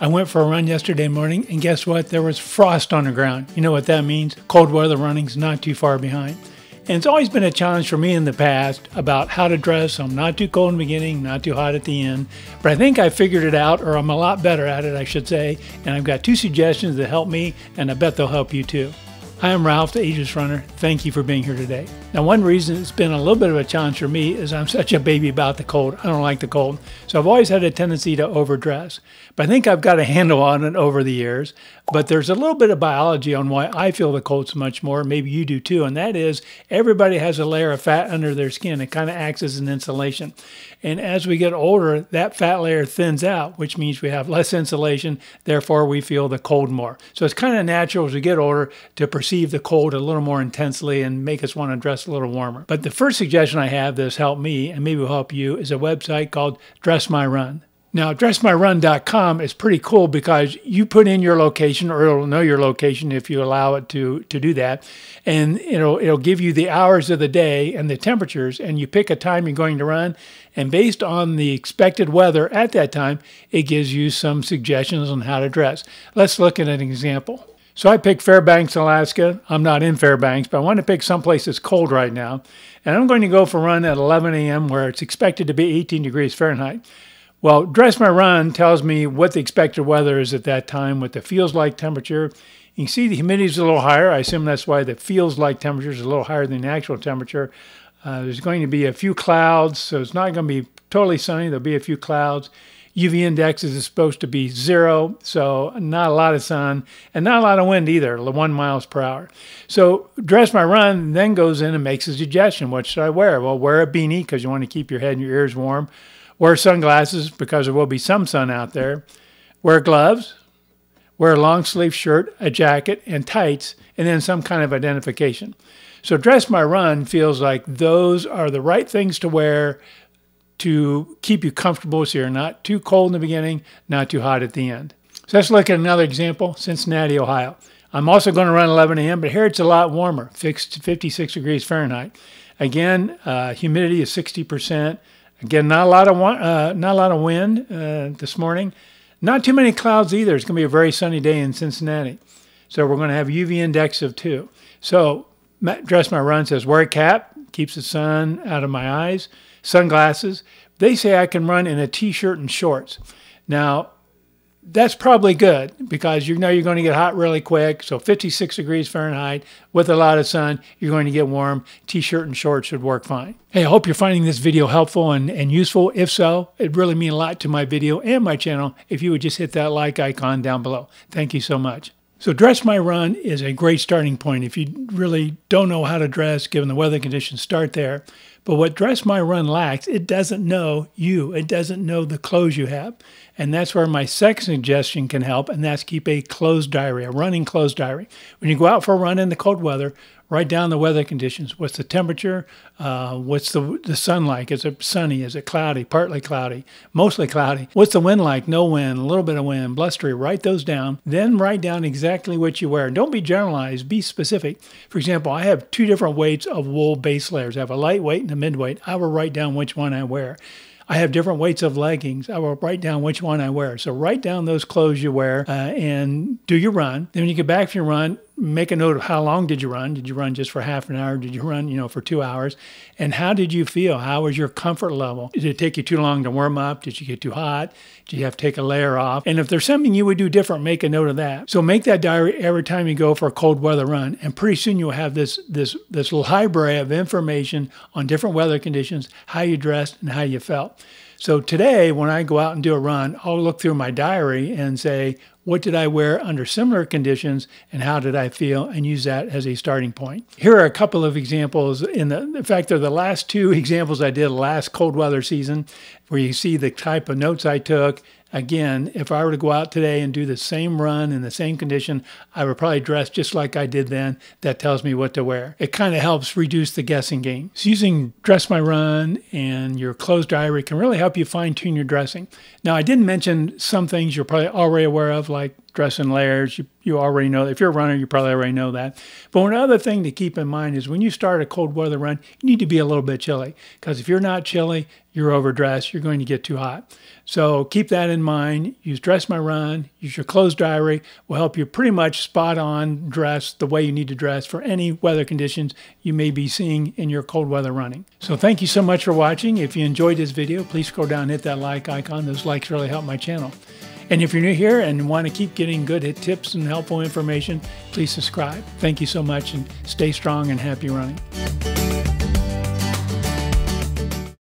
I went for a run yesterday morning, and guess what? There was frost on the ground. You know what that means? Cold weather running's not too far behind. And it's always been a challenge for me in the past about how to dress so I'm not too cold in the beginning, not too hot at the end. But I think I figured it out, or I'm a lot better at it, I should say. And I've got 2 suggestions that help me, and I bet they'll help you too. Hi, I'm Ralph, the Ageless Runner. Thank you for being here today. Now, one reason it's been a little bit of a challenge for me is I'm such a baby about the cold. I don't like the cold. So I've always had a tendency to overdress. But I think I've got a handle on it over the years. But there's a little bit of biology on why I feel the cold so much more. Maybe you do too. And that is everybody has a layer of fat under their skin. It kind of acts as an insulation. And as we get older, that fat layer thins out, which means we have less insulation. Therefore, we feel the cold more. So it's kind of natural as we get older to perceive the cold a little more intensely and make us want to dress a little warmer. But the first suggestion I have that's helped me, and maybe will help you, is a website called Dress My Run. Now, dressmyrun.com is pretty cool because you put in your location, or it'll know your location if you allow it to do that, and it'll give you the hours of the day and the temperatures, and you pick a time you're going to run, and based on the expected weather at that time, it gives you some suggestions on how to dress. Let's look at an example. So I picked Fairbanks, Alaska. I'm not in Fairbanks, but I want to pick someplace that's cold right now, and I'm going to go for a run at 11 a.m. where it's expected to be 18 degrees Fahrenheit. Well, Dress My Run tells me what the expected weather is at that time with the feels like temperature. You can see the humidity is a little higher. I assume that's why the feels like temperature is a little higher than the actual temperature. There's going to be a few clouds, so it's not going to be totally sunny. There'll be a few clouds. UV index is supposed to be 0, so not a lot of sun, and not a lot of wind either, 1 miles per hour. So Dress My Run then goes in and makes a suggestion. What should I wear? Well, wear a beanie because you want to keep your head and your ears warm. Wear sunglasses because there will be some sun out there. Wear gloves. Wear a long sleeve shirt, a jacket, and tights, and then some kind of identification. So Dress My Run feels like those are the right things to wear to keep you comfortable so you're not too cold in the beginning, not too hot at the end. So let's look at another example, Cincinnati, Ohio. I'm also going to run 11 a.m., but here it's a lot warmer, fixed to 56 degrees Fahrenheit. Again, humidity is 60%. Again, not a lot of wind this morning. Not too many clouds either. It's going to be a very sunny day in Cincinnati. So we're going to have UV index of 2. So Dress My Run says wear a cap, keeps the sun out of my eyes. Sunglasses. They say I can run in a t-shirt and shorts. Now, that's probably good because you know you're going to get hot really quick. So 56 degrees Fahrenheit with a lot of sun, you're going to get warm. T-shirt and shorts should work fine. Hey, I hope you're finding this video helpful and useful. If so, it'd really mean a lot to my video and my channel if you would just hit that like icon down below. Thank you so much. So Dress My Run is a great starting point. If you really don't know how to dress, given the weather conditions, start there. But what Dress My Run lacks, it doesn't know you. It doesn't know the clothes you have. And that's where my second suggestion can help, and that's keep a clothes diary, a running clothes diary. When you go out for a run in the cold weather, write down the weather conditions. What's the temperature? What's the sun like? Is it sunny? Is it cloudy? Partly cloudy? Mostly cloudy? What's the wind like? No wind, a little bit of wind, blustery. Write those down. Then write down exactly what you wear. Don't be generalized. Be specific. For example, I have 2 different weights of wool base layers. I have a lightweight and a midweight. I will write down which one I wear. I have different weights of leggings. I will write down which one I wear. So write down those clothes you wear and do your run. Then when you get back from your run, make a note of how long did you run. Did you run just for half an hour? Did you run, for 2 hours? And how did you feel? How was your comfort level? Did it take you too long to warm up? Did you get too hot? Did you have to take a layer off? And if there's something you would do different, make a note of that. So make that diary every time you go for a cold weather run. And pretty soon you'll have this little library of information on different weather conditions, how you dressed and how you felt. So today, when I go out and do a run, I'll look through my diary and say, what did I wear under similar conditions and how did I feel, and use that as a starting point. Here are a couple of examples. In fact, they're the last 2 examples I did last cold weather season, where you see the type of notes I took. Again, if I were to go out today and do the same run in the same condition, I would probably dress just like I did then. That tells me what to wear. It kind of helps reduce the guessing game. So using Dress My Run and your clothes diary can really help you fine-tune your dressing. Now, I didn't mention some things you're probably already aware of, like dress in layers. You already know. If you're a runner, you probably already know that. But one other thing to keep in mind is when you start a cold weather run, you need to be a little bit chilly. Because if you're not chilly, you're overdressed. You're going to get too hot. So keep that in mind. Use Dress My Run. Use your clothes diary. Will help you pretty much spot on dress the way you need to dress for any weather conditions you may be seeing in your cold weather running. So thank you so much for watching. If you enjoyed this video, please scroll down and hit that like icon. Those likes really help my channel. And if you're new here and want to keep getting good tips and helpful information, please subscribe. Thank you so much, and stay strong and happy running.